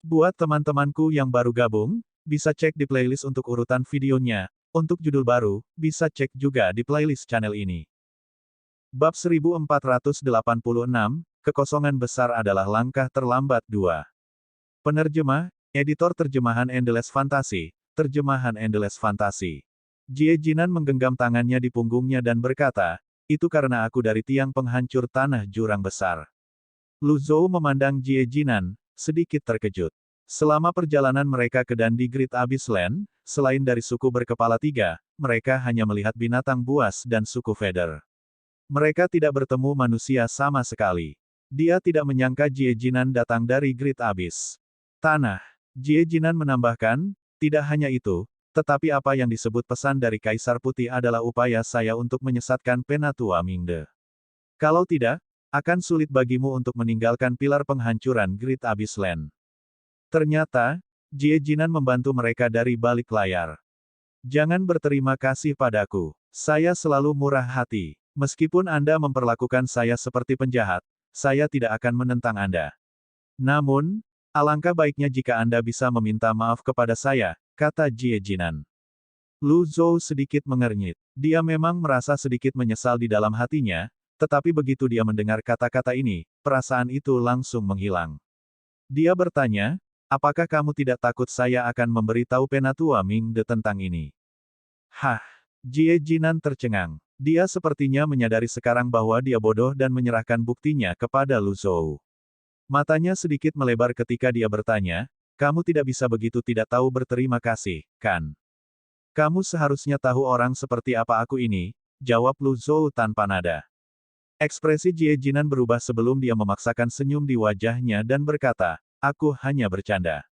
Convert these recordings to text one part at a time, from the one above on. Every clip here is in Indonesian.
Buat teman-temanku yang baru gabung, bisa cek di playlist untuk urutan videonya. Untuk judul baru, bisa cek juga di playlist channel ini. Bab 1486, Kekosongan Besar adalah Langkah Terlambat 2. Penerjemah, Editor Terjemahan Endless Fantasy, Terjemahan Endless Fantasy. Jie Jinan menggenggam tangannya di punggungnya dan berkata, itu karena aku dari tiang penghancur tanah jurang besar. Lu Zhou memandang Jie Jinan, sedikit terkejut. Selama perjalanan mereka ke Dandi Great Abyss Land, selain dari suku berkepala tiga, mereka hanya melihat binatang buas dan suku Feather. Mereka tidak bertemu manusia sama sekali. Dia tidak menyangka Jie Jinan datang dari Great Abyss Tanah. Jie Jinan menambahkan, tidak hanya itu, tetapi apa yang disebut pesan dari Kaisar Putih adalah upaya saya untuk menyesatkan Penatua Mingde. Kalau tidak, akan sulit bagimu untuk meninggalkan pilar penghancuran Great Abyss Land. Ternyata, Jie Jinan membantu mereka dari balik layar. Jangan berterima kasih padaku. Saya selalu murah hati. Meskipun Anda memperlakukan saya seperti penjahat, saya tidak akan menentang Anda. Namun, alangkah baiknya jika Anda bisa meminta maaf kepada saya, kata Jie Jinan. Lu Zhou sedikit mengernyit. Dia memang merasa sedikit menyesal di dalam hatinya, tetapi begitu dia mendengar kata-kata ini, perasaan itu langsung menghilang. Dia bertanya, apakah kamu tidak takut saya akan memberitahu Penatua Mingde tentang ini? Hah? Jie Jinan tercengang. Dia sepertinya menyadari sekarang bahwa dia bodoh dan menyerahkan buktinya kepada Lu Zhou. Matanya sedikit melebar ketika dia bertanya, kamu tidak bisa begitu tidak tahu berterima kasih, kan? Kamu seharusnya tahu orang seperti apa aku ini, jawab Lu Zhou tanpa nada. Ekspresi Jie Jinan berubah sebelum dia memaksakan senyum di wajahnya dan berkata, aku hanya bercanda.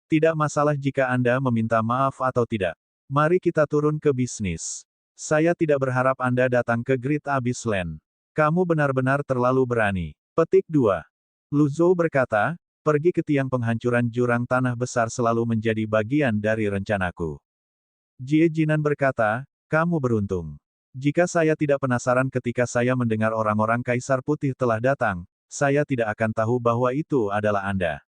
Tidak masalah jika Anda meminta maaf atau tidak. Mari kita turun ke bisnis. Saya tidak berharap Anda datang ke Great Abyss Land. Kamu benar-benar terlalu berani. Petik 2. Lu Zhou berkata, pergi ke tiang penghancuran jurang tanah besar selalu menjadi bagian dari rencanaku. Jie Jinan berkata, kamu beruntung. Jika saya tidak penasaran ketika saya mendengar orang-orang Kaisar Putih telah datang, saya tidak akan tahu bahwa itu adalah Anda.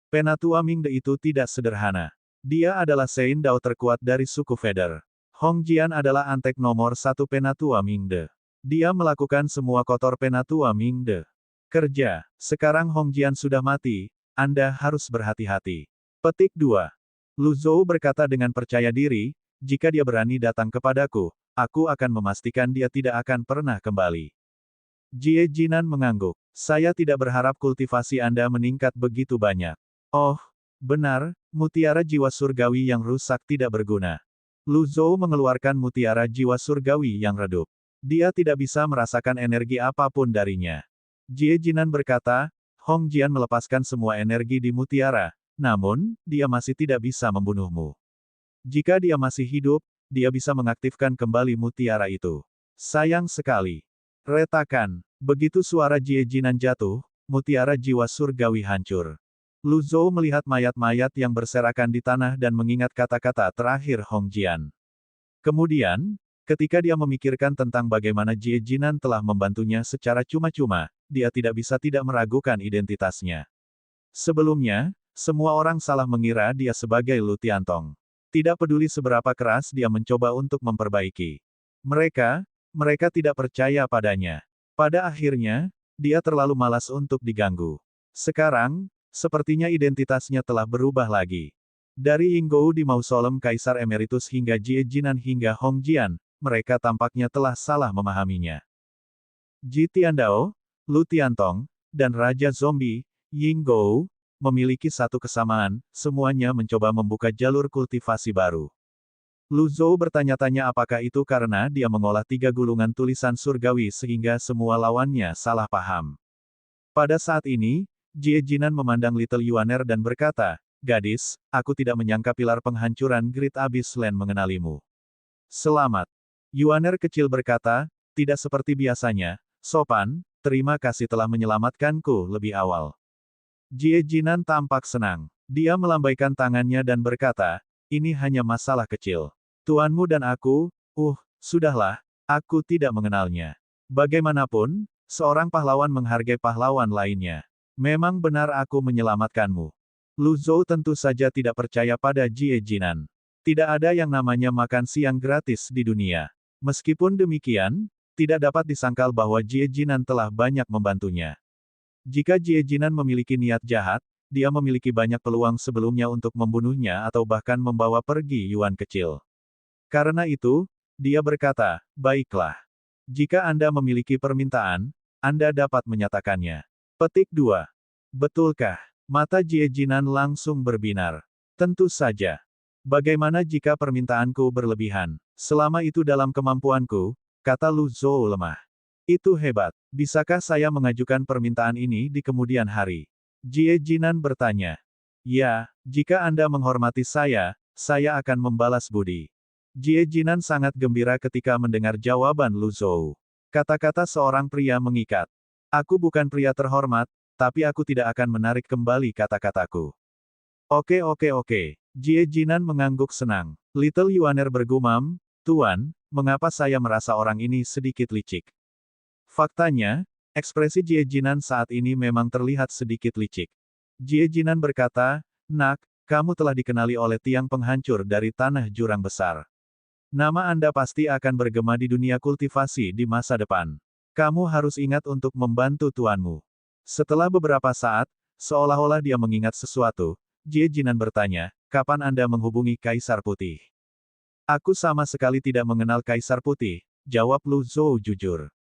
Penatua Mingde itu tidak sederhana. Dia adalah Sein Dao terkuat dari suku Feather. Hong Jian adalah antek nomor satu Penatua Mingde. Dia melakukan semua kotor Penatua Mingde. Kerja. Sekarang Hong Jian sudah mati, Anda harus berhati-hati. Petik 2. Lu Zhou berkata dengan percaya diri, jika dia berani datang kepadaku, aku akan memastikan dia tidak akan pernah kembali. Jie Jinan mengangguk. Saya tidak berharap kultivasi Anda meningkat begitu banyak. Oh, benar, mutiara jiwa surgawi yang rusak tidak berguna. Lu Zhou mengeluarkan mutiara jiwa surgawi yang redup. Dia tidak bisa merasakan energi apapun darinya. Jie Jinan berkata, Hong Jian melepaskan semua energi di mutiara, namun, dia masih tidak bisa membunuhmu. Jika dia masih hidup, dia bisa mengaktifkan kembali mutiara itu. Sayang sekali. Retakan. Begitu suara Jie Jinan jatuh, mutiara jiwa surgawi hancur. Lu Zhou melihat mayat-mayat yang berserakan di tanah dan mengingat kata-kata terakhir Hong Jian. Kemudian, ketika dia memikirkan tentang bagaimana Jie Jinan telah membantunya secara cuma-cuma, dia tidak bisa tidak meragukan identitasnya. Sebelumnya, semua orang salah mengira dia sebagai Lu Tiantong. Tidak peduli seberapa keras dia mencoba untuk memperbaiki. Mereka tidak percaya padanya. Pada akhirnya, dia terlalu malas untuk diganggu. Sekarang, sepertinya identitasnya telah berubah lagi. Dari Yinggou di Mausolem Kaisar Emeritus hingga Jie Jinan hingga Hong Jian, mereka tampaknya telah salah memahaminya. Ji Tiandao, Lu Tiantong, dan Raja Zombie, Yinggou, memiliki satu kesamaan, semuanya mencoba membuka jalur kultivasi baru. Lu Zhou bertanya-tanya apakah itu karena dia mengolah 3 gulungan tulisan surgawi sehingga semua lawannya salah paham. Pada saat ini, Jie Jinan memandang Little Yuaner dan berkata, gadis, aku tidak menyangka pilar penghancuran Great Abyss Land mengenalimu. Selamat. Yuaner kecil berkata, tidak seperti biasanya, sopan, terima kasih telah menyelamatkanku lebih awal. Jie Jinan tampak senang. Dia melambaikan tangannya dan berkata, ini hanya masalah kecil. Tuanmu dan aku, sudahlah, aku tidak mengenalnya. Bagaimanapun, seorang pahlawan menghargai pahlawan lainnya. Memang benar aku menyelamatkanmu. Lu Zhou tentu saja tidak percaya pada Jie Jinan. Tidak ada yang namanya makan siang gratis di dunia. Meskipun demikian, tidak dapat disangkal bahwa Jie Jinan telah banyak membantunya. Jika Jie Jinan memiliki niat jahat, dia memiliki banyak peluang sebelumnya untuk membunuhnya atau bahkan membawa pergi Yuan kecil. Karena itu, dia berkata, baiklah. Jika Anda memiliki permintaan, Anda dapat menyatakannya. Petik 2. Betulkah? Mata Jie Jinan langsung berbinar. Tentu saja. Bagaimana jika permintaanku berlebihan? Selama itu dalam kemampuanku, kata Lu Zhou lemah. Itu hebat. Bisakah saya mengajukan permintaan ini di kemudian hari? Jie Jinan bertanya. Ya, jika Anda menghormati saya akan membalas budi. Jie Jinan sangat gembira ketika mendengar jawaban Lu Zhou. Kata-kata seorang pria mengikat. Aku bukan pria terhormat, tapi aku tidak akan menarik kembali kata-kataku. Oke. Jie Jinan mengangguk senang. Little Yuaner bergumam, Tuan, mengapa saya merasa orang ini sedikit licik? Faktanya, ekspresi Jie Jinan saat ini memang terlihat sedikit licik. Jie Jinan berkata, Nak, kamu telah dikenali oleh tiang penghancur dari tanah jurang besar. Nama Anda pasti akan bergema di dunia kultivasi di masa depan. Kamu harus ingat untuk membantu tuanmu. Setelah beberapa saat, seolah-olah dia mengingat sesuatu, Jie Jinan bertanya, kapan Anda menghubungi Kaisar Putih? Aku sama sekali tidak mengenal Kaisar Putih, jawab Lu Zhou jujur.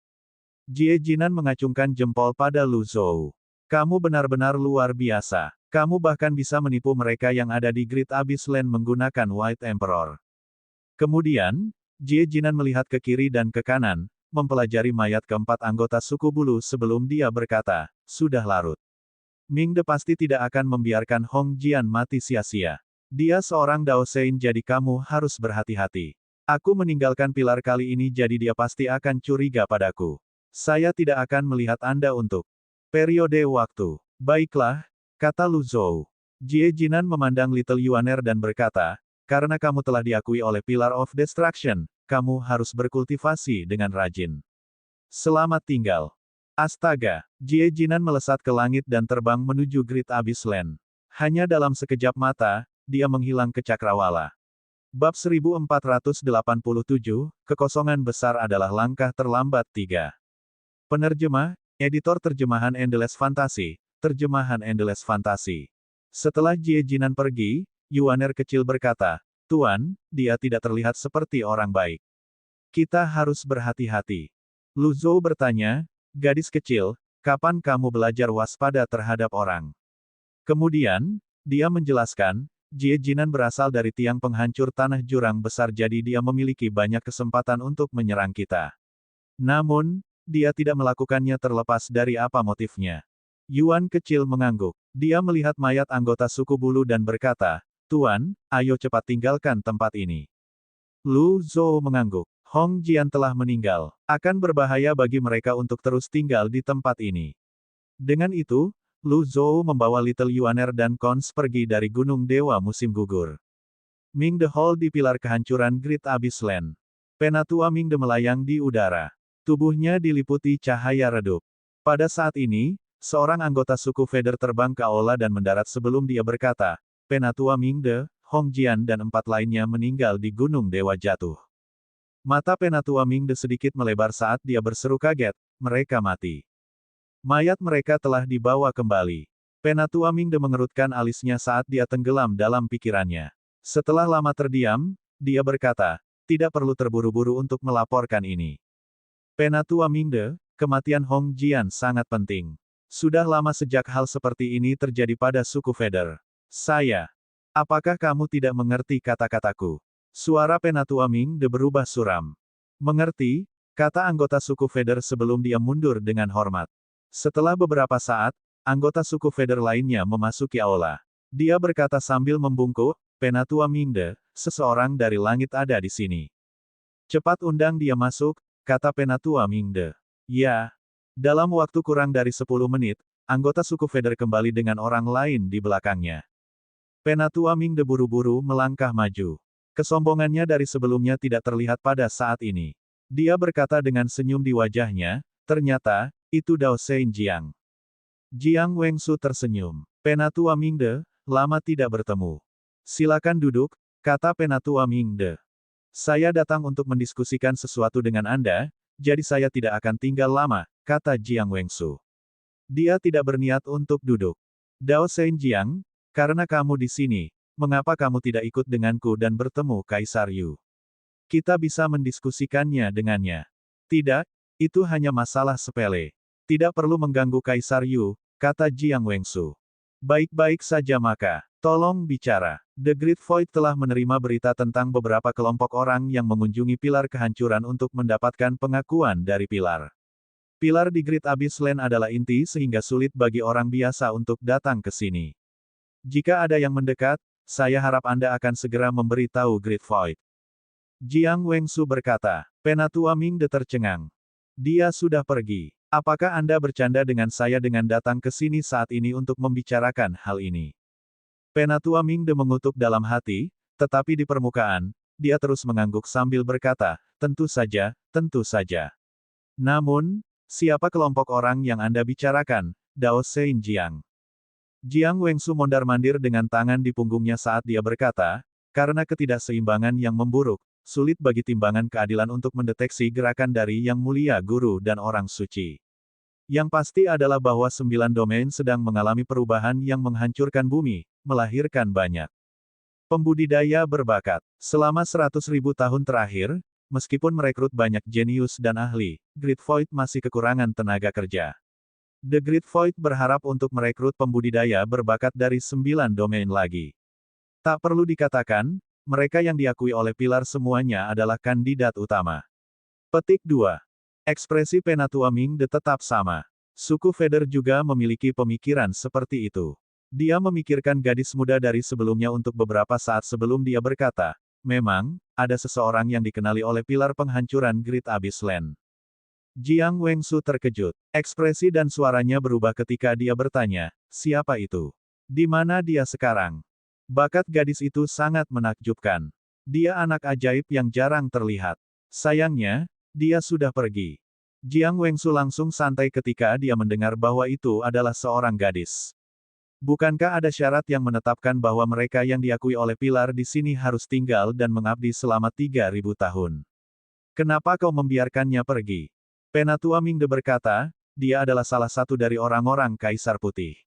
Jie Jinan mengacungkan jempol pada Lu Zhou. Kamu benar-benar luar biasa. Kamu bahkan bisa menipu mereka yang ada di Great Abyss Land menggunakan White Emperor. Kemudian, Jie Jinan melihat ke kiri dan ke kanan, mempelajari mayat keempat anggota suku bulu sebelum dia berkata, sudah larut. Ming De pasti tidak akan membiarkan Hong Jian mati sia-sia. Dia seorang Dao Sein jadi kamu harus berhati-hati. Aku meninggalkan pilar kali ini jadi dia pasti akan curiga padaku. Saya tidak akan melihat Anda untuk periode waktu. Baiklah, kata Lu Zhou. Jie Jinan memandang Little Yuaner dan berkata, karena kamu telah diakui oleh Pillar of Destruction, kamu harus berkultivasi dengan rajin. Selamat tinggal. Astaga, Jie Jinan melesat ke langit dan terbang menuju Great Abyss Land. Hanya dalam sekejap mata, dia menghilang ke cakrawala. Bab 1487, kekosongan besar adalah langkah terlambat 3. Penerjemah, editor terjemahan Endless Fantasy, terjemahan Endless Fantasy. Setelah Jie Jinan pergi, Yuaner kecil berkata, Tuan, dia tidak terlihat seperti orang baik. Kita harus berhati-hati. Lu Zhou bertanya, gadis kecil, kapan kamu belajar waspada terhadap orang? Kemudian, dia menjelaskan, Jie Jinan berasal dari tiang penghancur tanah jurang besar jadi dia memiliki banyak kesempatan untuk menyerang kita. Namun, dia tidak melakukannya terlepas dari apa motifnya. Yuan kecil mengangguk. Dia melihat mayat anggota suku bulu dan berkata, Tuan, ayo cepat tinggalkan tempat ini. Lu Zhou mengangguk. Hong Jian telah meninggal. Akan berbahaya bagi mereka untuk terus tinggal di tempat ini. Dengan itu, Lu Zhou membawa Little Yuaner dan Cons pergi dari Gunung Dewa Musim Gugur. Ming De Hall di pilar kehancuran Great Abyss Land. Penatua Ming De melayang di udara. Tubuhnya diliputi cahaya redup. Pada saat ini, seorang anggota suku Feather terbang ke aula dan mendarat sebelum dia berkata, Penatua Ming De, Hong Jian dan 4 lainnya meninggal di Gunung Dewa Jatuh. Mata Penatua Ming De sedikit melebar saat dia berseru kaget, mereka mati. Mayat mereka telah dibawa kembali. Penatua Ming De mengerutkan alisnya saat dia tenggelam dalam pikirannya. Setelah lama terdiam, dia berkata, tidak perlu terburu-buru untuk melaporkan ini. Penatua Ming De, kematian Hong Jian sangat penting. Sudah lama sejak hal seperti ini terjadi pada suku Feather. Apakah kamu tidak mengerti kata-kataku? Suara Penatua Ming De berubah suram. Mengerti, kata anggota suku Feather sebelum dia mundur dengan hormat. Setelah beberapa saat, anggota suku Feather lainnya memasuki aula. Dia berkata sambil membungkuk, Penatua Ming De, seseorang dari langit ada di sini. Cepat undang dia masuk, kata Penatua Ming De. Ya. Dalam waktu kurang dari 10 menit, anggota suku Feather kembali dengan orang lain di belakangnya. Penatua Ming De buru-buru melangkah maju. Kesombongannya dari sebelumnya tidak terlihat pada saat ini. Dia berkata dengan senyum di wajahnya, ternyata, itu Dao Sein Jiang. Jiang Wengsu tersenyum. Penatua Ming De, lama tidak bertemu. Silakan duduk, kata Penatua Mingde. Saya datang untuk mendiskusikan sesuatu dengan Anda, jadi saya tidak akan tinggal lama, kata Jiang Wengsu. Dia tidak berniat untuk duduk. Dao Zhenjiang, karena kamu di sini, mengapa kamu tidak ikut denganku dan bertemu Kaisar Yu? Kita bisa mendiskusikannya dengannya. Tidak, itu hanya masalah sepele. Tidak perlu mengganggu Kaisar Yu, kata Jiang Wengsu. Baik-baik saja maka, tolong bicara. The Great Void telah menerima berita tentang beberapa kelompok orang yang mengunjungi pilar kehancuran untuk mendapatkan pengakuan dari pilar. Pilar di Great Abyss Land adalah inti sehingga sulit bagi orang biasa untuk datang ke sini. Jika ada yang mendekat, saya harap Anda akan segera memberitahu Great Void. Jiang Wengsu berkata. Penatua Mingde tercengang. Dia sudah pergi. Apakah Anda bercanda dengan saya dengan datang ke sini saat ini untuk membicarakan hal ini? Penatua Mingde mengutuk dalam hati, tetapi di permukaan, dia terus mengangguk sambil berkata, tentu saja, tentu saja. Namun, siapa kelompok orang yang Anda bicarakan, Dao Zhenjiang? Jiang Wengsu mondar-mandir dengan tangan di punggungnya saat dia berkata, karena ketidakseimbangan yang memburuk, sulit bagi timbangan keadilan untuk mendeteksi gerakan dari Yang Mulia Guru dan Orang Suci. Yang pasti adalah bahwa 9 domain sedang mengalami perubahan yang menghancurkan bumi, melahirkan banyak pembudidaya berbakat. Selama 100.000 tahun terakhir, meskipun merekrut banyak jenius dan ahli, Great Void masih kekurangan tenaga kerja. The Great Void berharap untuk merekrut pembudidaya berbakat dari 9 domain lagi. Tak perlu dikatakan, mereka yang diakui oleh pilar semuanya adalah kandidat utama. Petik 2. Ekspresi Penatua Mingde tetap sama. Suku Feder juga memiliki pemikiran seperti itu. Dia memikirkan gadis muda dari sebelumnya untuk beberapa saat sebelum dia berkata, memang, ada seseorang yang dikenali oleh pilar penghancuran Great Abyss Land. Jiang Wengsu terkejut. Ekspresi dan suaranya berubah ketika dia bertanya, siapa itu? Di mana dia sekarang? Bakat gadis itu sangat menakjubkan. Dia anak ajaib yang jarang terlihat. Sayangnya, dia sudah pergi. Jiang Wengsu langsung santai ketika dia mendengar bahwa itu adalah seorang gadis. Bukankah ada syarat yang menetapkan bahwa mereka yang diakui oleh pilar di sini harus tinggal dan mengabdi selama 3.000 tahun? Kenapa kau membiarkannya pergi? Penatua Mingde berkata, dia adalah salah satu dari orang-orang Kaisar Putih.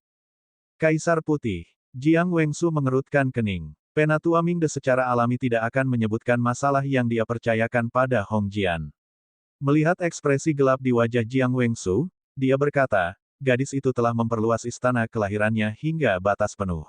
Kaisar Putih. Jiang Wengsu mengerutkan kening. Penatua Mingde secara alami tidak akan menyebutkan masalah yang dia percayakan pada Hong Jian. Melihat ekspresi gelap di wajah Jiang Wengsu, dia berkata, gadis itu telah memperluas istana kelahirannya hingga batas penuh.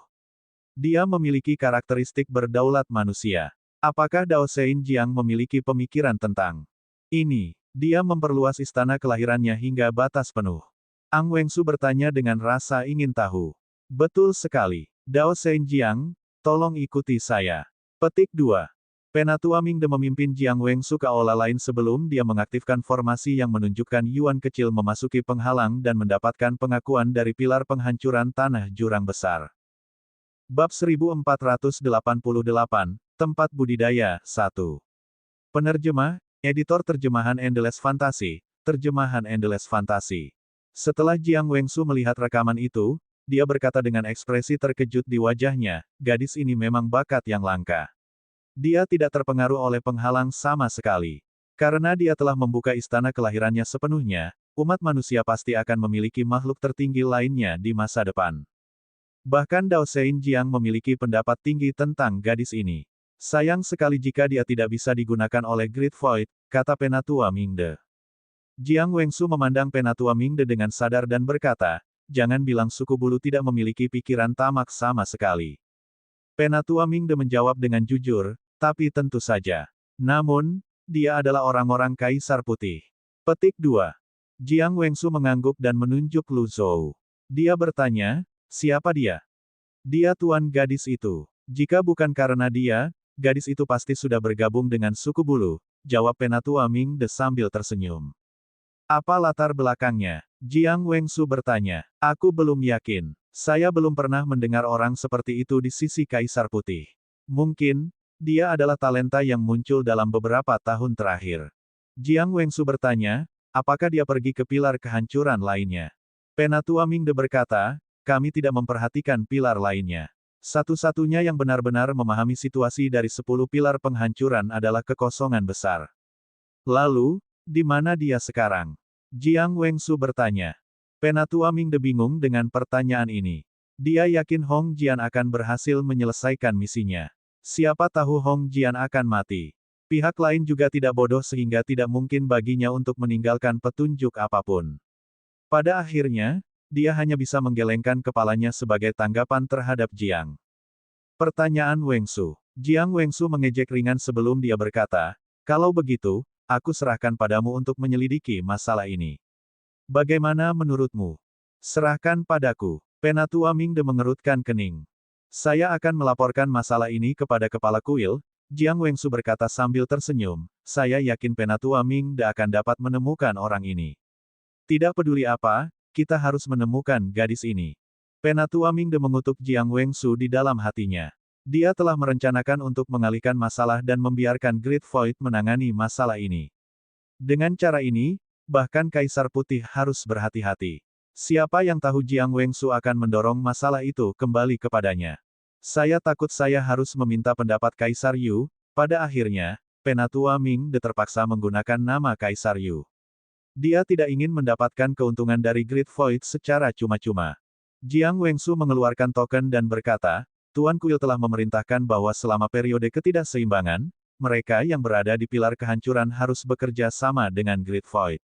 Dia memiliki karakteristik berdaulat manusia. Apakah Dao Zhenjiang memiliki pemikiran tentang ini? Dia memperluas istana kelahirannya hingga batas penuh. Ang Wengsu bertanya dengan rasa ingin tahu. Betul sekali. Dao Zhenjiang, tolong ikuti saya. Petik 2. Penatua Mingde memimpin Jiang Wengsu ke aula lain sebelum dia mengaktifkan formasi yang menunjukkan Yuan kecil memasuki penghalang dan mendapatkan pengakuan dari pilar penghancuran tanah jurang besar. Bab 1488, Tempat Budidaya, 1. Penerjemah, Editor Terjemahan Endless Fantasy, Terjemahan Endless Fantasy. Setelah Jiang Wengsu melihat rekaman itu, dia berkata dengan ekspresi terkejut di wajahnya, gadis ini memang bakat yang langka. Dia tidak terpengaruh oleh penghalang sama sekali. Karena dia telah membuka istana kelahirannya sepenuhnya, umat manusia pasti akan memiliki makhluk tertinggi lainnya di masa depan. Bahkan Dao Zhenjiang memiliki pendapat tinggi tentang gadis ini. Sayang sekali jika dia tidak bisa digunakan oleh Great Void, kata Penatua Mingde. Jiang Wengsu memandang Penatua Mingde dengan sadar dan berkata, jangan bilang suku bulu tidak memiliki pikiran tamak sama sekali. Penatua Mingde menjawab dengan jujur, tapi tentu saja. Namun, dia adalah orang-orang Kaisar Putih. Petik 2. Jiang Wengsu mengangguk dan menunjuk Lu Zhou. Dia bertanya, siapa dia? Dia tuan gadis itu. Jika bukan karena dia, gadis itu pasti sudah bergabung dengan suku bulu, jawab Penatua Mingde sambil tersenyum. Apa latar belakangnya? Jiang Wengsu bertanya. Aku belum yakin. Saya belum pernah mendengar orang seperti itu di sisi Kaisar Putih. Mungkin, dia adalah talenta yang muncul dalam beberapa tahun terakhir. Jiang Wengsu bertanya, apakah dia pergi ke pilar kehancuran lainnya? Penatua Mingde berkata, kami tidak memperhatikan pilar lainnya. Satu-satunya yang benar-benar memahami situasi dari 10 pilar penghancuran adalah kekosongan besar. Lalu, di mana dia sekarang? Jiang Wengsu bertanya. Penatua Mingde bingung dengan pertanyaan ini. Dia yakin Hong Jian akan berhasil menyelesaikan misinya. Siapa tahu Hong Jian akan mati. Pihak lain juga tidak bodoh sehingga tidak mungkin baginya untuk meninggalkan petunjuk apapun. Pada akhirnya, dia hanya bisa menggelengkan kepalanya sebagai tanggapan terhadap Jiang. Pertanyaan Wengsu. Jiang Wengsu mengejek ringan sebelum dia berkata, "Kalau begitu, aku serahkan padamu untuk menyelidiki masalah ini. Bagaimana menurutmu?" "Serahkan padaku." Penatua Mingde mengerutkan kening. "Saya akan melaporkan masalah ini kepada kepala kuil," Jiang Wengsu berkata sambil tersenyum, "saya yakin Penatua Mingde akan dapat menemukan orang ini. Tidak peduli apa, kita harus menemukan gadis ini." Penatua Mingde mengutuk Jiang Wengsu di dalam hatinya. Dia telah merencanakan untuk mengalihkan masalah dan membiarkan Great Void menangani masalah ini. Dengan cara ini, bahkan Kaisar Putih harus berhati-hati. Siapa yang tahu Jiang Wengsu akan mendorong masalah itu kembali kepadanya. Saya takut saya harus meminta pendapat Kaisar Yu. Pada akhirnya, Penatua Mingde terpaksa menggunakan nama Kaisar Yu. Dia tidak ingin mendapatkan keuntungan dari Great Void secara cuma-cuma. Jiang Wengsu mengeluarkan token dan berkata, "Tuan Kuil telah memerintahkan bahwa selama periode ketidakseimbangan, mereka yang berada di pilar kehancuran harus bekerja sama dengan Great Void.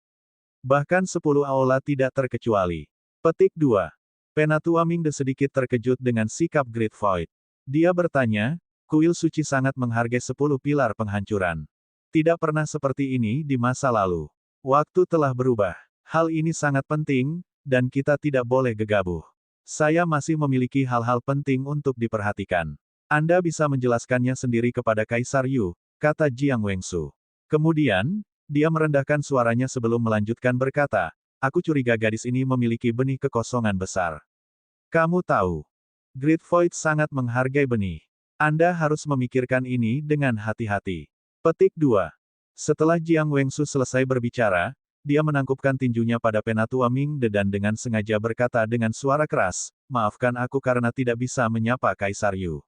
Bahkan 10 aula tidak terkecuali." Petik 2. Penatua Mingde sedikit terkejut dengan sikap Great Void. Dia bertanya, "Kuil suci sangat menghargai 10 pilar penghancuran. Tidak pernah seperti ini di masa lalu. Waktu telah berubah. Hal ini sangat penting, dan kita tidak boleh gegabah. Saya masih memiliki hal-hal penting untuk diperhatikan. Anda bisa menjelaskannya sendiri kepada Kaisar Yu," kata Jiang Wengsu. Kemudian, dia merendahkan suaranya sebelum melanjutkan berkata, "Aku curiga gadis ini memiliki benih kekosongan besar. Kamu tahu, Great Void sangat menghargai benih. Anda harus memikirkan ini dengan hati-hati." Petik 2. Setelah Jiang Wengsu selesai berbicara, dia menangkupkan tinjunya pada Penatua Mingde dan dengan sengaja berkata dengan suara keras, "Maafkan aku karena tidak bisa menyapa Kaisar Yu.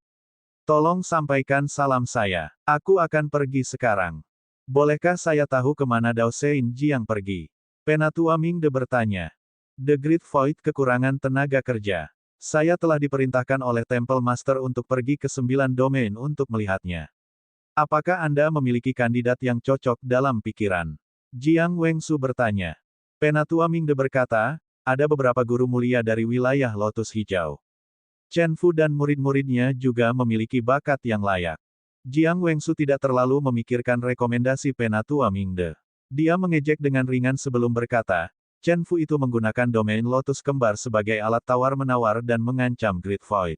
Tolong sampaikan salam saya. Aku akan pergi sekarang. Bolehkah saya tahu kemana Dao Sein Jiang pergi?" Penatua Mingde bertanya. "The Great Void kekurangan tenaga kerja. Saya telah diperintahkan oleh Temple Master untuk pergi ke 9 domain untuk melihatnya. Apakah Anda memiliki kandidat yang cocok dalam pikiran?" Jiang Wengsu bertanya. Penatua Mingde berkata, "Ada beberapa guru mulia dari wilayah Lotus Hijau. Chen Fu dan murid-muridnya juga memiliki bakat yang layak." Jiang Wengsu tidak terlalu memikirkan rekomendasi Penatua Mingde. Dia mengejek dengan ringan sebelum berkata, "Chen Fu itu menggunakan domain Lotus Kembar sebagai alat tawar-menawar dan mengancam Great Void.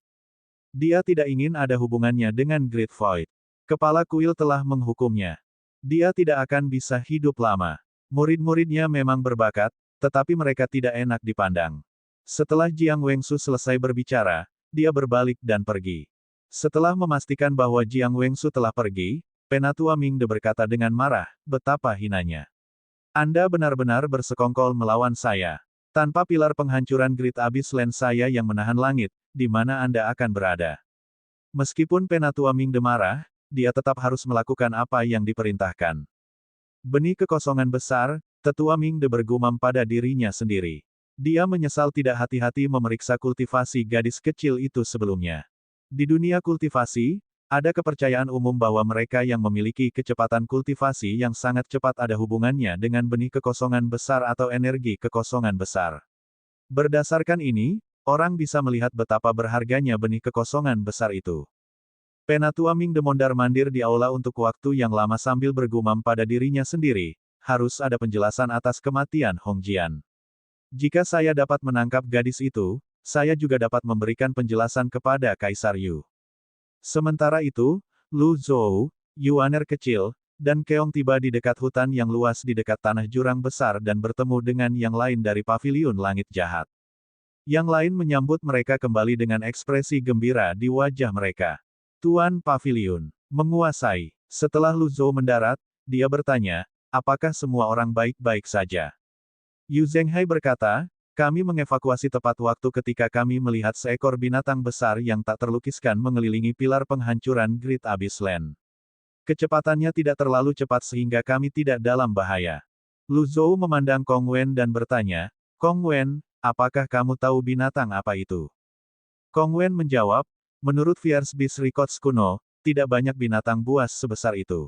Dia tidak ingin ada hubungannya dengan Great Void. Kepala kuil telah menghukumnya. Dia tidak akan bisa hidup lama. Murid-muridnya memang berbakat, tetapi mereka tidak enak dipandang." Setelah Jiang Wengsu selesai berbicara, dia berbalik dan pergi. Setelah memastikan bahwa Jiang Wengsu telah pergi, Penatua Mingde berkata dengan marah, "Betapa hinanya. Anda benar-benar bersekongkol melawan saya. Tanpa pilar penghancuran Great Abyss Land saya yang menahan langit, di mana Anda akan berada?" Meskipun Penatua Mingde marah, dia tetap harus melakukan apa yang diperintahkan. Benih kekosongan besar, Tetua Mingde bergumam pada dirinya sendiri. Dia menyesal tidak hati-hati memeriksa kultivasi gadis kecil itu sebelumnya. Di dunia kultivasi, ada kepercayaan umum bahwa mereka yang memiliki kecepatan kultivasi yang sangat cepat ada hubungannya dengan benih kekosongan besar atau energi kekosongan besar. Berdasarkan ini, orang bisa melihat betapa berharganya benih kekosongan besar itu. Penatua Mingde mondar-mandir di aula untuk waktu yang lama sambil bergumam pada dirinya sendiri, "Harus ada penjelasan atas kematian Hong Jian. Jika saya dapat menangkap gadis itu, saya juga dapat memberikan penjelasan kepada Kaisar Yu." Sementara itu, Lu Zhou, Yuaner kecil, dan Keong tiba di dekat hutan yang luas di dekat tanah jurang besar dan bertemu dengan yang lain dari Paviliun Langit Jahat. Yang lain menyambut mereka kembali dengan ekspresi gembira di wajah mereka. "Tuan Paviliun, menguasai." Setelah Lu Zhou mendarat, dia bertanya, "Apakah semua orang baik-baik saja?" Yu Zhenghai berkata, Kami mengevakuasi tepat waktu ketika kami melihat seekor binatang besar yang tak terlukiskan mengelilingi pilar penghancuran Great Abyss Land. Kecepatannya tidak terlalu cepat sehingga kami tidak dalam bahaya. Lu Zhou memandang Kong Wen dan bertanya, Kong Wen, apakah kamu tahu binatang apa itu? Kong Wen menjawab, menurut Fierce Beast Records kuno, tidak banyak binatang buas sebesar itu.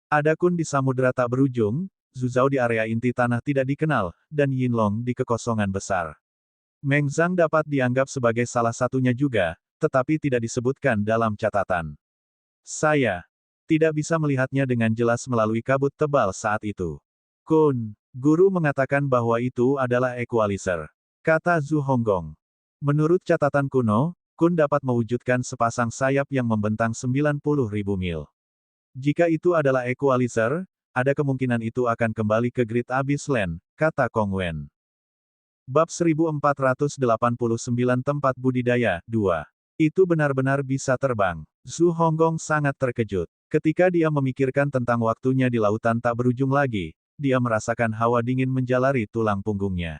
Ada Kun di samudera tak berujung, Zuzhou di area inti tanah tidak dikenal, dan Yinlong di kekosongan besar. Meng Zhang dapat dianggap sebagai salah satunya juga, tetapi tidak disebutkan dalam catatan. Saya tidak bisa melihatnya dengan jelas melalui kabut tebal saat itu. Kun, guru mengatakan bahwa itu adalah equalizer, kata Zhu Honggong. Menurut catatan kuno, Kun dapat mewujudkan sepasang sayap yang membentang 90.000 mil. Jika itu adalah equalizer, ada kemungkinan itu akan kembali ke Great Abyss Land, kata Kong Wen. Bab 1489 Tempat Budidaya, 2. Itu benar-benar bisa terbang. Zhu Honggong sangat terkejut. Ketika dia memikirkan tentang waktunya di lautan tak berujung lagi, dia merasakan hawa dingin menjalari tulang punggungnya.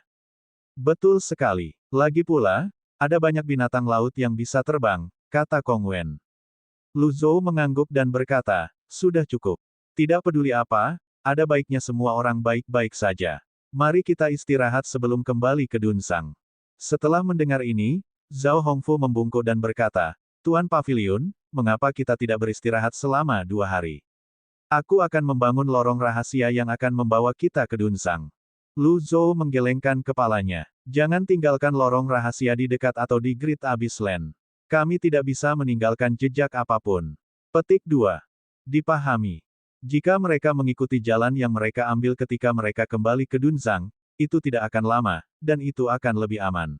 Betul sekali. Lagi pula, ada banyak binatang laut yang bisa terbang, kata Kong Wen. Lu Zhou mengangguk dan berkata, sudah cukup. Tidak peduli apa, ada baiknya semua orang baik-baik saja. Mari kita istirahat sebelum kembali ke Dunsang. Setelah mendengar ini, Zhao Hongfu membungkuk dan berkata, Tuan Pavilion, mengapa kita tidak beristirahat selama 2 hari? Aku akan membangun lorong rahasia yang akan membawa kita ke Dunsang. Lu Zhou menggelengkan kepalanya. Jangan tinggalkan lorong rahasia di dekat atau di Great Abyss Land. Kami tidak bisa meninggalkan jejak apapun. Petik 2. Dipahami. Jika mereka mengikuti jalan yang mereka ambil ketika mereka kembali ke Dunsang, itu tidak akan lama, dan itu akan lebih aman.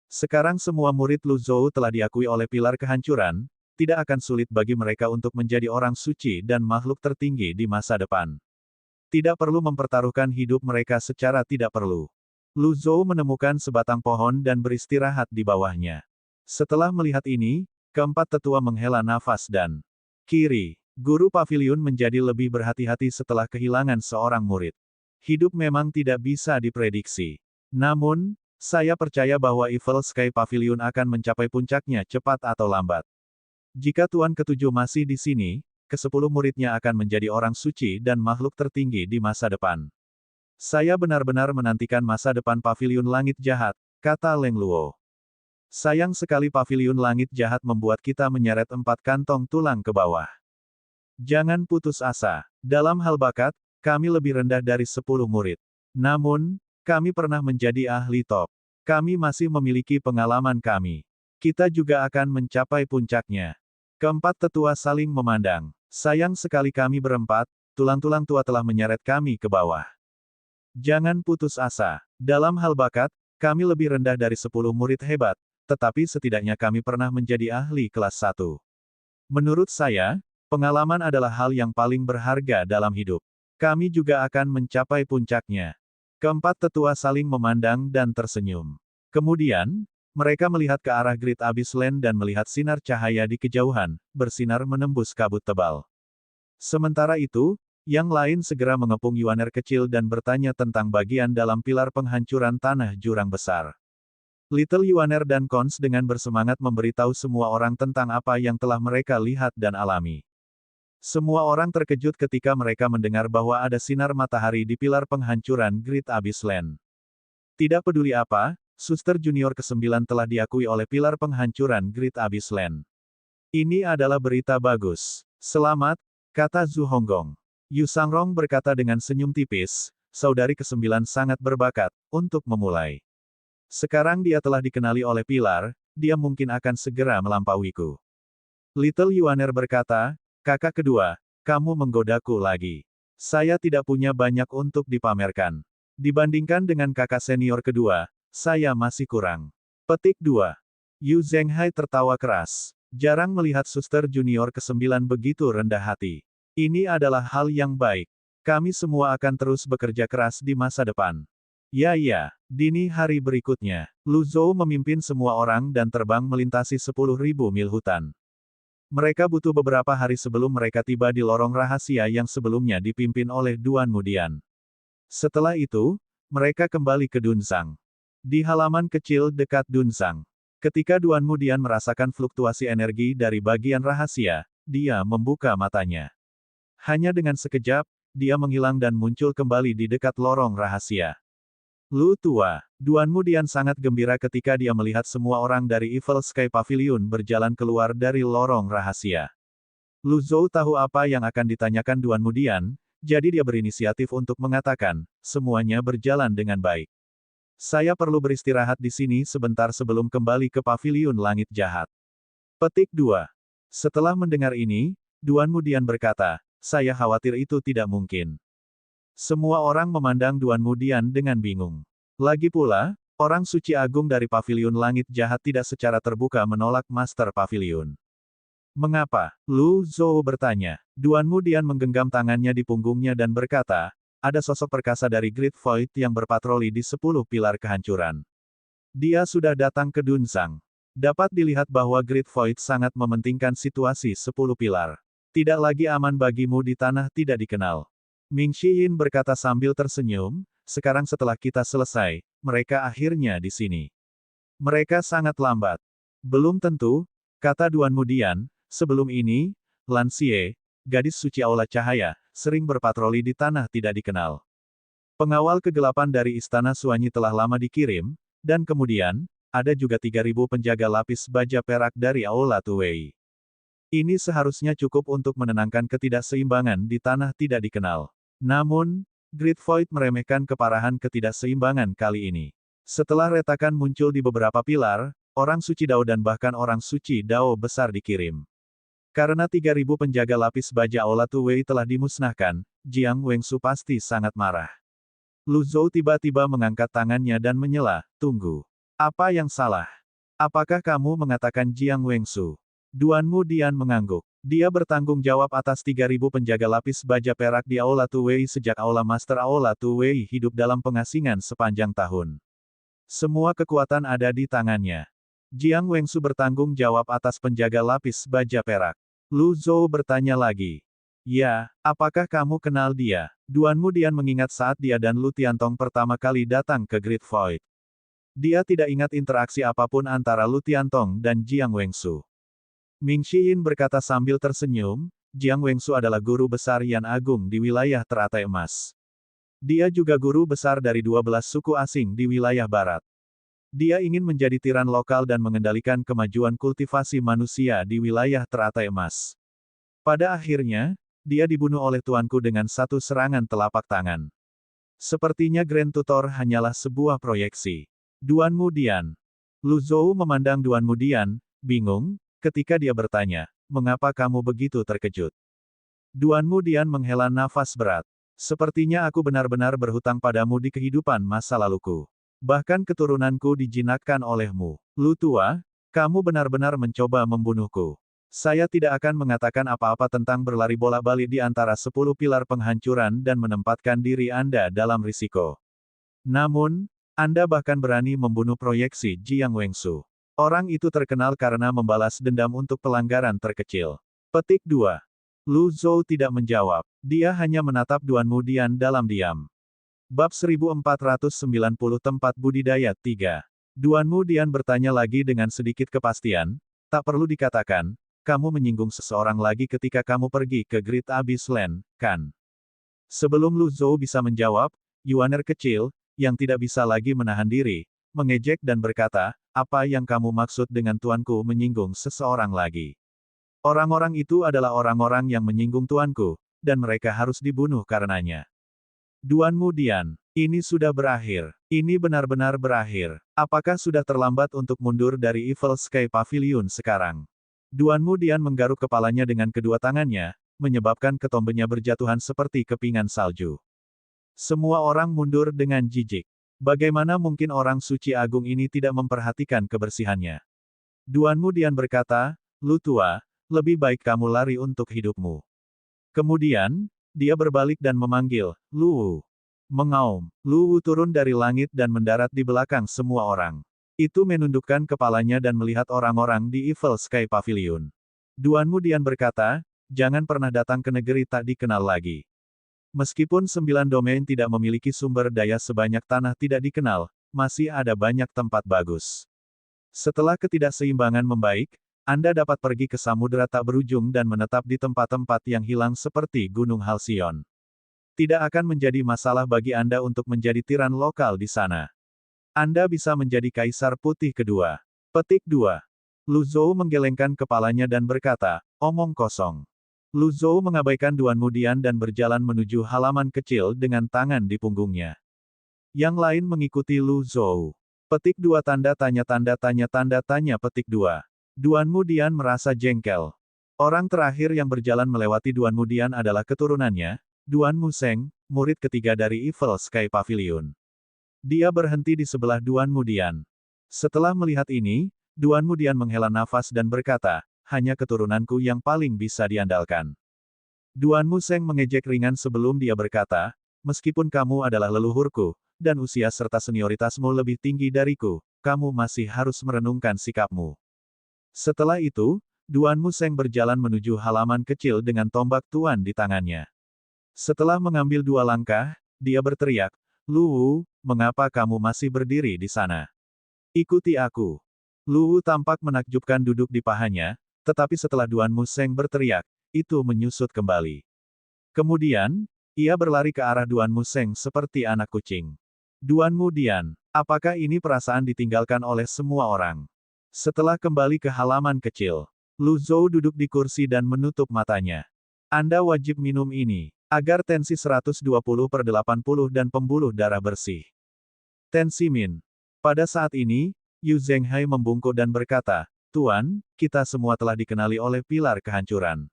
Sekarang semua murid Lu Zhou telah diakui oleh pilar kehancuran, tidak akan sulit bagi mereka untuk menjadi orang suci dan makhluk tertinggi di masa depan. Tidak perlu mempertaruhkan hidup mereka secara tidak perlu. Lu Zhou menemukan sebatang pohon dan beristirahat di bawahnya. Setelah melihat ini, keempat tetua menghela nafas dan kiri. Guru Pavilion menjadi lebih berhati-hati setelah kehilangan seorang murid. Hidup memang tidak bisa diprediksi. Namun, saya percaya bahwa Evil Sky Pavilion akan mencapai puncaknya cepat atau lambat. Jika Tuan Ketujuh masih di sini, ke-10 muridnya akan menjadi orang suci dan makhluk tertinggi di masa depan. Saya benar-benar menantikan masa depan Pavilion Langit Jahat, kata Leng Luo. Sayang sekali Pavilion Langit Jahat membuat kita menyeret 4 kantong tulang ke bawah. Jangan putus asa. Dalam hal bakat, kami lebih rendah dari 10 murid. Namun, kami pernah menjadi ahli top. Kami masih memiliki pengalaman kami. Kita juga akan mencapai puncaknya. Keempat tetua saling memandang. Sayang sekali kami berempat, tulang-tulang tua telah menyeret kami ke bawah. Jangan putus asa. Dalam hal bakat, kami lebih rendah dari 10 murid hebat, tetapi setidaknya kami pernah menjadi ahli kelas 1. Menurut saya, pengalaman adalah hal yang paling berharga dalam hidup. Kami juga akan mencapai puncaknya. Keempat tetua saling memandang dan tersenyum. Kemudian, mereka melihat ke arah Great Abyss Land dan melihat sinar cahaya di kejauhan, bersinar menembus kabut tebal. Sementara itu, yang lain segera mengepung Yuaner kecil dan bertanya tentang bagian dalam pilar penghancuran tanah jurang besar. Little Yuaner dan Cons dengan bersemangat memberitahu semua orang tentang apa yang telah mereka lihat dan alami. Semua orang terkejut ketika mereka mendengar bahwa ada sinar matahari di pilar penghancuran Great Abyss Land. Tidak peduli apa, Suster Junior ke-9 telah diakui oleh pilar penghancuran Great Abyss Land. Ini adalah berita bagus. Selamat, kata Zhu Honggong. Yu Sangrong berkata dengan senyum tipis, saudari ke-9 sangat berbakat untuk memulai. Sekarang dia telah dikenali oleh pilar, dia mungkin akan segera melampauiku. Little Yuaner berkata, Kakak kedua, kamu menggodaku lagi. Saya tidak punya banyak untuk dipamerkan. Dibandingkan dengan kakak senior kedua, saya masih kurang. Petik 2. Yu Zhenghai tertawa keras. Jarang melihat suster junior ke-9 begitu rendah hati. Ini adalah hal yang baik. Kami semua akan terus bekerja keras di masa depan. Ya, dini hari berikutnya, Lu Zhou memimpin semua orang dan terbang melintasi 10.000 mil hutan. Mereka butuh beberapa hari sebelum mereka tiba di lorong rahasia yang sebelumnya dipimpin oleh Duan Mudian. Setelah itu, mereka kembali ke Dunsang. Di halaman kecil dekat Dunsang. Ketika Duan Mudian merasakan fluktuasi energi dari bagian rahasia, dia membuka matanya. Hanya dengan sekejap, dia menghilang dan muncul kembali di dekat lorong rahasia. Lu tua, Duan Mudian sangat gembira ketika dia melihat semua orang dari Evil Sky Pavilion berjalan keluar dari lorong rahasia. Lu Zhou tahu apa yang akan ditanyakan Duan Mudian, jadi dia berinisiatif untuk mengatakan, semuanya berjalan dengan baik. Saya perlu beristirahat di sini sebentar sebelum kembali ke Pavilion Langit Jahat. Petik 2. Setelah mendengar ini, Duan Mudian berkata, saya khawatir itu tidak mungkin. Semua orang memandang Duan Mudian dengan bingung. Lagi pula, orang suci agung dari Pavilion Langit Jahat tidak secara terbuka menolak Master Pavilion. Mengapa? Lu Zhou bertanya. Duan Mudian menggenggam tangannya di punggungnya dan berkata, ada sosok perkasa dari Great Void yang berpatroli di 10 pilar kehancuran. Dia sudah datang ke Dunsang. Dapat dilihat bahwa Great Void sangat mementingkan situasi 10 pilar. Tidak lagi aman bagimu di tanah tidak dikenal. Ming Xiyin berkata sambil tersenyum, sekarang setelah kita selesai, mereka akhirnya di sini. Mereka sangat lambat. Belum tentu, kata Duan Mudian, sebelum ini, Lan Xie, gadis suci aula cahaya, sering berpatroli di tanah tidak dikenal. Pengawal kegelapan dari Istana Suanyi telah lama dikirim, dan kemudian, ada juga 3.000 penjaga lapis baja perak dari Aula Tuwei. Ini seharusnya cukup untuk menenangkan ketidakseimbangan di tanah tidak dikenal. Namun, Great Void meremehkan keparahan ketidakseimbangan kali ini. Setelah retakan muncul di beberapa pilar, orang suci Dao dan bahkan orang suci Dao besar dikirim. Karena 3.000 penjaga lapis baja Aula Tuwei telah dimusnahkan, Jiang Wengsu pasti sangat marah. Lu Zhou tiba-tiba mengangkat tangannya dan menyela, tunggu. Apa yang salah? Apakah kamu mengatakan Jiang Wengsu? Duan Mudian mengangguk. Dia bertanggung jawab atas 3.000 penjaga lapis baja perak di Aula Tuwei sejak Aula Master Aula Tuwei hidup dalam pengasingan sepanjang tahun. Semua kekuatan ada di tangannya. Jiang Wengsu bertanggung jawab atas penjaga lapis baja perak. Lu Zhou bertanya lagi. Ya, apakah kamu kenal dia? Duan Mudian mengingat saat dia dan Lu Tiantong pertama kali datang ke Great Void. Dia tidak ingat interaksi apapun antara Lu Tiantong dan Jiang Wengsu. Ming Xiyin berkata sambil tersenyum, Jiang Wengsu adalah guru besar Yan Agung di wilayah teratai emas. Dia juga guru besar dari 12 suku asing di wilayah barat. Dia ingin menjadi tiran lokal dan mengendalikan kemajuan kultivasi manusia di wilayah teratai emas. Pada akhirnya, dia dibunuh oleh tuanku dengan satu serangan telapak tangan. Sepertinya Grand Tutor hanyalah sebuah proyeksi. Duan Mudian. Lu Zhou memandang Duan Mudian, bingung, ketika dia bertanya, mengapa kamu begitu terkejut? Duan Mudian menghela nafas berat. Sepertinya aku benar-benar berhutang padamu di kehidupan masa laluku. Bahkan keturunanku dijinakkan olehmu. Lu tua, kamu benar-benar mencoba membunuhku. Saya tidak akan mengatakan apa-apa tentang berlari bolak-balik di antara 10 pilar penghancuran dan menempatkan diri Anda dalam risiko. Namun, Anda bahkan berani membunuh proyeksi Jiang Wengsu. Orang itu terkenal karena membalas dendam untuk pelanggaran terkecil. Petik 2. Lu Zhou tidak menjawab. Dia hanya menatap Duan Mudian dalam diam. Bab 1490 Tempat Budidaya 3. Duan Mudian bertanya lagi dengan sedikit kepastian, tak perlu dikatakan, kamu menyinggung seseorang lagi ketika kamu pergi ke Great Abyss Land, kan? Sebelum Lu Zhou bisa menjawab, Yuaner kecil, yang tidak bisa lagi menahan diri, mengejek dan berkata, apa yang kamu maksud dengan tuanku menyinggung seseorang lagi? Orang-orang itu adalah orang-orang yang menyinggung tuanku, dan mereka harus dibunuh karenanya. Duan Mudian, ini sudah berakhir. Ini benar-benar berakhir. Apakah sudah terlambat untuk mundur dari Evil Sky Pavilion sekarang? Duan Mudian menggaruk kepalanya dengan kedua tangannya, menyebabkan ketombenya berjatuhan seperti kepingan salju. Semua orang mundur dengan jijik. Bagaimana mungkin orang suci agung ini tidak memperhatikan kebersihannya? Duan Mudian berkata, Lu tua, lebih baik kamu lari untuk hidupmu. Kemudian, dia berbalik dan memanggil, Lu Wu. Mengaum, Lu Wu turun dari langit dan mendarat di belakang semua orang. Itu menundukkan kepalanya dan melihat orang-orang di Evil Sky Pavilion. Duan Mudian berkata, jangan pernah datang ke negeri tak dikenal lagi. Meskipun 9 domain tidak memiliki sumber daya sebanyak tanah tidak dikenal, masih ada banyak tempat bagus. Setelah ketidakseimbangan membaik, Anda dapat pergi ke samudera tak berujung dan menetap di tempat-tempat yang hilang seperti Gunung Halcyon. Tidak akan menjadi masalah bagi Anda untuk menjadi tiran lokal di sana. Anda bisa menjadi kaisar putih kedua. Petik 2. Lu Zhou menggelengkan kepalanya dan berkata, omong kosong. Lu Zhou mengabaikan Duan Mudian dan berjalan menuju halaman kecil dengan tangan di punggungnya. Yang lain mengikuti Lu Zhou. Petik 2 tanda tanya petik 2. Duan Mudian merasa jengkel. Orang terakhir yang berjalan melewati Duan Mudian adalah keturunannya, Duan Museng, murid ketiga dari Evil Sky Pavilion. Dia berhenti di sebelah Duan Mudian. Setelah melihat ini, Duan Mudian menghela nafas dan berkata, hanya keturunanku yang paling bisa diandalkan. Duan Museng mengejek ringan sebelum dia berkata, meskipun kamu adalah leluhurku, dan usia serta senioritasmu lebih tinggi dariku, kamu masih harus merenungkan sikapmu. Setelah itu, Duan Museng berjalan menuju halaman kecil dengan tombak tuan di tangannya. Setelah mengambil 2 langkah, dia berteriak, Lu Wu, mengapa kamu masih berdiri di sana? Ikuti aku. Lu Wu tampak menakjubkan duduk di pahanya, tetapi setelah Duan Museng berteriak, itu menyusut kembali. Kemudian, ia berlari ke arah Duan Museng seperti anak kucing. Duan Mudian, apakah ini perasaan ditinggalkan oleh semua orang? Setelah kembali ke halaman kecil, Lu Zhou duduk di kursi dan menutup matanya. Anda wajib minum ini, agar tensi 120/80 dan pembuluh darah bersih. Tensi Min. Pada saat ini, Yu Zhenghai membungkuk dan berkata, Tuan, kita semua telah dikenali oleh pilar kehancuran.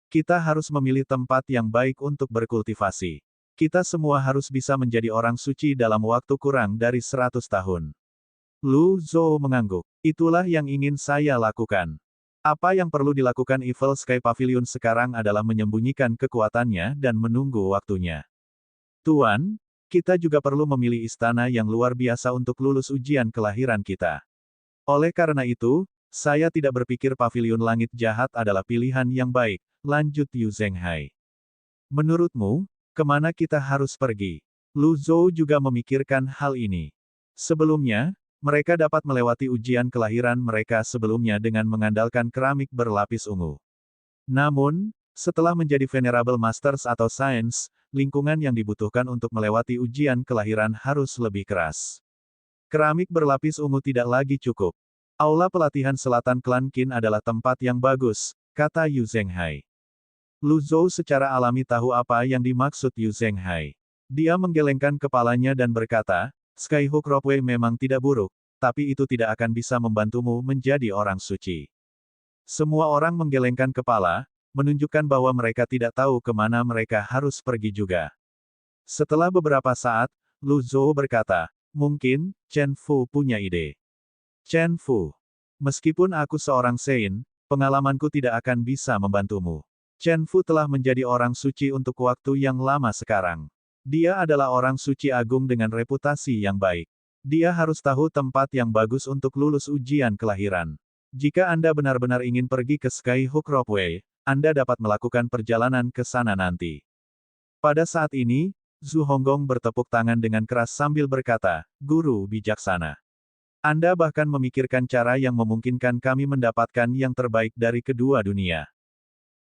Kita harus memilih tempat yang baik untuk berkultivasi. Kita semua harus bisa menjadi orang suci dalam waktu kurang dari 100 tahun. Lu Zhou mengangguk. Itulah yang ingin saya lakukan. Apa yang perlu dilakukan Evil Sky Pavilion sekarang adalah menyembunyikan kekuatannya dan menunggu waktunya. Tuan, kita juga perlu memilih istana yang luar biasa untuk lulus ujian kelahiran kita. Oleh karena itu, saya tidak berpikir pavilion langit jahat adalah pilihan yang baik, lanjut Yu Zhenghai. Menurutmu, kemana kita harus pergi? Lu Zhou juga memikirkan hal ini. Sebelumnya, mereka dapat melewati ujian kelahiran mereka sebelumnya dengan mengandalkan keramik berlapis ungu. Namun, setelah menjadi Venerable Masters atau Sains, lingkungan yang dibutuhkan untuk melewati ujian kelahiran harus lebih keras. Keramik berlapis ungu tidak lagi cukup. Aula pelatihan selatan klan Qin adalah tempat yang bagus, kata Yu Zhenghai. Lu Zhou secara alami tahu apa yang dimaksud Yu Zhenghai. Dia menggelengkan kepalanya dan berkata, Skyhook Ropeway memang tidak buruk, tapi itu tidak akan bisa membantumu menjadi orang suci. Semua orang menggelengkan kepala, menunjukkan bahwa mereka tidak tahu kemana mereka harus pergi juga. Setelah beberapa saat, Lu Zhou berkata, mungkin, Chen Fu punya ide. Chen Fu. Meskipun aku seorang Sein, pengalamanku tidak akan bisa membantumu. Chen Fu telah menjadi orang suci untuk waktu yang lama sekarang. Dia adalah orang suci agung dengan reputasi yang baik. Dia harus tahu tempat yang bagus untuk lulus ujian kelahiran. Jika Anda benar-benar ingin pergi ke Skyhook Ropeway, Anda dapat melakukan perjalanan ke sana nanti. Pada saat ini, Zhu Honggong bertepuk tangan dengan keras sambil berkata, Guru bijaksana. Anda bahkan memikirkan cara yang memungkinkan kami mendapatkan yang terbaik dari kedua dunia.